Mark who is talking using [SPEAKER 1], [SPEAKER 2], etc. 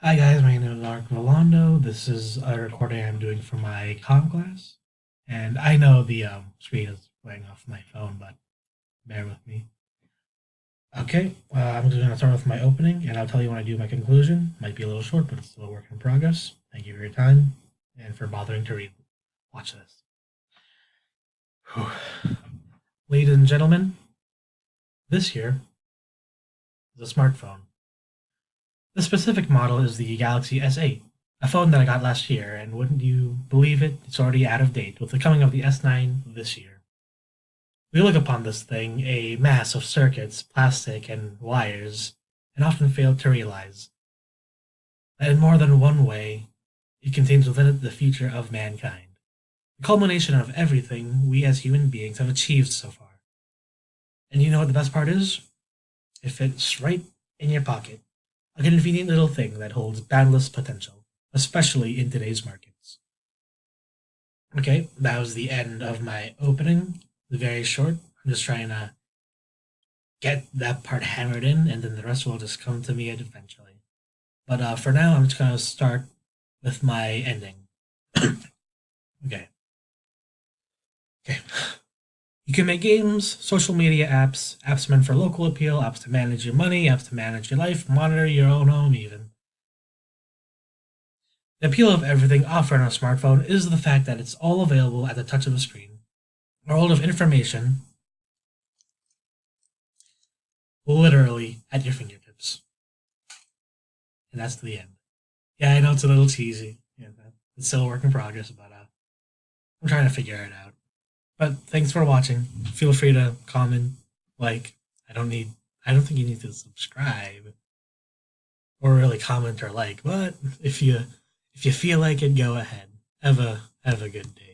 [SPEAKER 1] Hi guys, my name is Ark Rolando. This is a recording I'm doing for my comm class, and I know the screen is playing off my phone, but bear with me. Okay, I'm just going to start with my opening, and I'll tell you when I do my conclusion. Might be a little short, but it's still a work in progress. Thank you for your time and for bothering to watch this. Whew. Ladies and gentlemen, this here is a smartphone. The specific model is the Galaxy S8, a phone that I got last year, and wouldn't you believe it, it's already out of date with the coming of the S9 this year. We look upon this thing, a mass of circuits, plastic, and wires, and often fail to realize that in more than one way, it contains within it the future of mankind, the culmination of everything we as human beings have achieved so far. And you know what the best part is? It fits right in your pocket. A convenient little thing that holds boundless potential, especially in today's markets. Okay, that was the end of my opening. Very short. I'm just trying to get that part hammered in, and then the rest will just come to me eventually. But for now, I'm just going to start with my ending. Okay. Okay. You can make games, social media apps, apps meant for local appeal, apps to manage your money, apps to manage your life, monitor your own home, even. The appeal of everything offered on a smartphone is the fact that it's all available at the touch of a screen. A world of information, literally at your fingertips. And that's the end. Yeah, I know it's a little cheesy. Yeah, it's still a work in progress, but I'm trying to figure it out. But thanks for watching. Feel free to comment, like. I don't think you need to subscribe or really comment or like. But if you feel like it, go ahead. Have a good day.